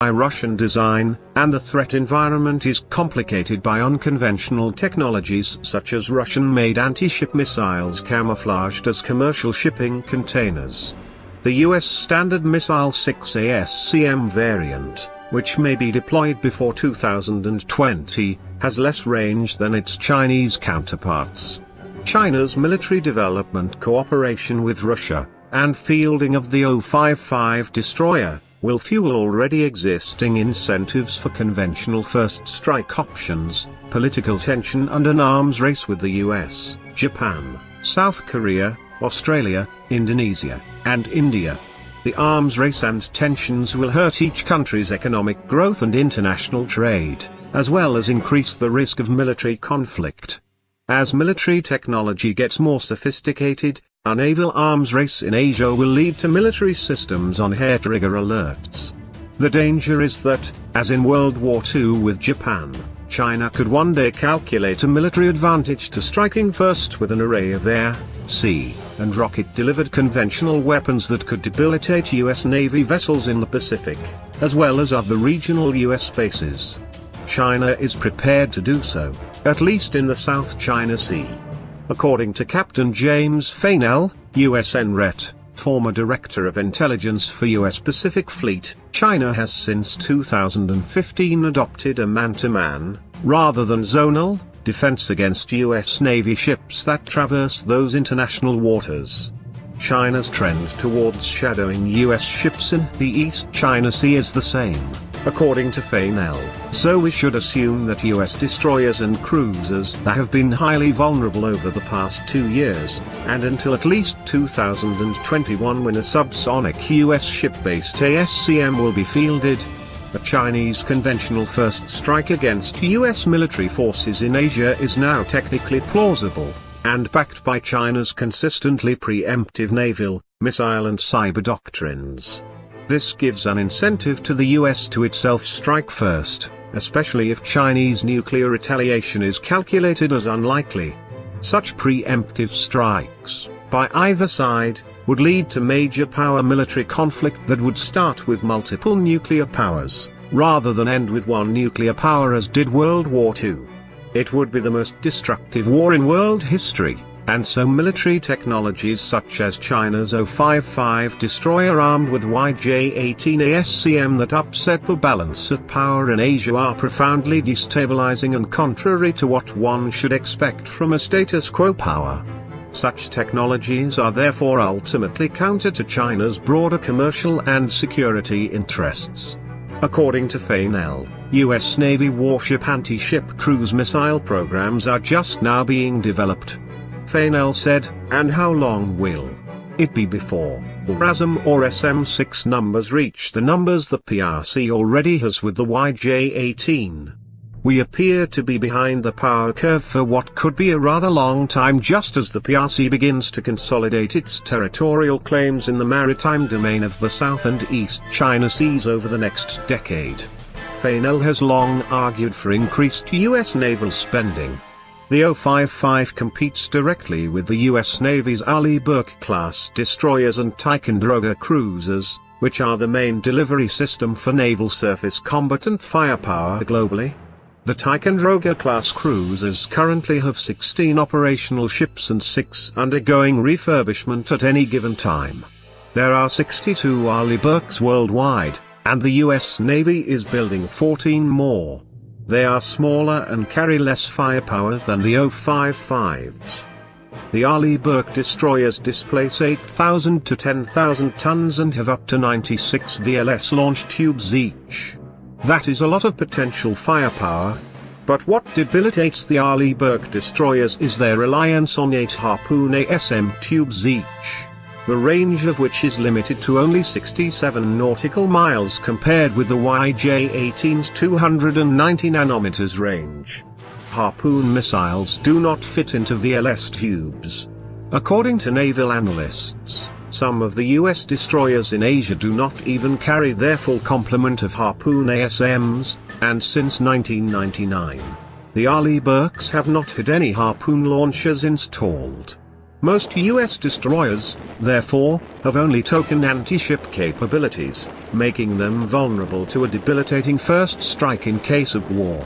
by Russian design, and the threat environment is complicated by unconventional technologies such as Russian-made anti-ship missiles camouflaged as commercial shipping containers. The US Standard Missile 6 ASCM variant, which may be deployed before 2020, has less range than its Chinese counterparts. China's military development cooperation with Russia, and fielding of the O-55 destroyer, will fuel already existing incentives for conventional first strike options, political tension and an arms race with the US, Japan, South Korea, Australia, Indonesia, and India. The arms race and tensions will hurt each country's economic growth and international trade, as well as increase the risk of military conflict. As military technology gets more sophisticated, a naval arms race in Asia will lead to military systems on hair-trigger alerts. The danger is that, as in World War II with Japan, China could one day calculate a military advantage to striking first with an array of air, sea, and rocket-delivered conventional weapons that could debilitate US Navy vessels in the Pacific, as well as other regional US bases. China is prepared to do so, at least in the South China Sea. According to Captain James Fainell, US NRET, former Director of Intelligence for US Pacific Fleet, China has since 2015 adopted a man-to-man, rather than zonal, defense against US Navy ships that traverse those international waters. China's trend towards shadowing US ships in the East China Sea is the same, according to Fainell. So we should assume that US destroyers and cruisers that have been highly vulnerable over the past 2 years, and until at least 2021 when a subsonic US ship-based ASCM will be fielded, a Chinese conventional first strike against US military forces in Asia is now technically plausible, and backed by China's consistently preemptive naval, missile and cyber doctrines. This gives an incentive to the US to itself strike first, especially if Chinese nuclear retaliation is calculated as unlikely. Such preemptive strikes, by either side, would lead to major power military conflict that would start with multiple nuclear powers, rather than end with one nuclear power as did World War II. It would be the most destructive war in world history, and so military technologies such as China's O-55 destroyer armed with YJ-18 ASCM that upset the balance of power in Asia are profoundly destabilizing and contrary to what one should expect from a status quo power. Such technologies are therefore ultimately counter to China's broader commercial and security interests. According to Fainell, US Navy warship anti-ship cruise missile programs are just now being developed. Fainell said, and how long will it be before RASM or SM-6 numbers reach the numbers the PRC already has with the YJ-18? We appear to be behind the power curve for what could be a rather long time just as the PRC begins to consolidate its territorial claims in the maritime domain of the South and East China Seas over the next decade. Fainell has long argued for increased US naval spending. The O-55 competes directly with the US Navy's Arleigh Burke-class destroyers and Ticonderoga cruisers, which are the main delivery system for naval surface combatant firepower globally. The Ticonderoga-class cruisers currently have 16 operational ships and 6 undergoing refurbishment at any given time. There are 62 Arleigh Burkes worldwide, and the US Navy is building 14 more. They are smaller and carry less firepower than the O-55s. The Arleigh Burke destroyers displace 8,000 to 10,000 tons and have up to 96 VLS launch tubes each. That is a lot of potential firepower. But what debilitates the Arleigh Burke destroyers is their reliance on 8 Harpoon ASM tubes each, the range of which is limited to only 67 nautical miles compared with the YJ-18's 290 nanometers range. Harpoon missiles do not fit into VLS tubes. According to naval analysts, some of the US destroyers in Asia do not even carry their full complement of Harpoon ASMs, and since 1999, the Arleigh Burkes have not had any Harpoon launchers installed. Most US destroyers, therefore, have only token anti-ship capabilities, making them vulnerable to a debilitating first strike in case of war.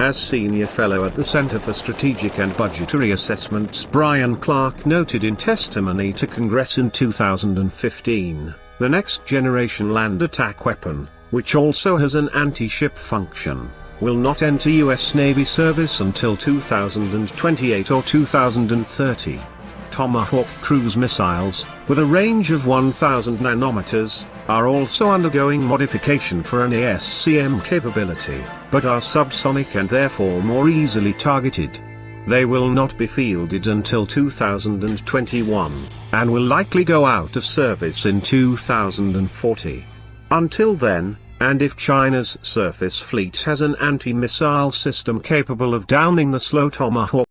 As Senior Fellow at the Center for Strategic and Budgetary Assessments Brian Clark noted in testimony to Congress in 2015, the next-generation land attack weapon, which also has an anti-ship function, will not enter US Navy service until 2028 or 2030. Tomahawk cruise missiles, with a range of 1,000 nanometers, are also undergoing modification for an ASCM capability, but are subsonic and therefore more easily targeted. They will not be fielded until 2021, and will likely go out of service in 2040. Until then, and if China's surface fleet has an anti-missile system capable of downing the slow Tomahawk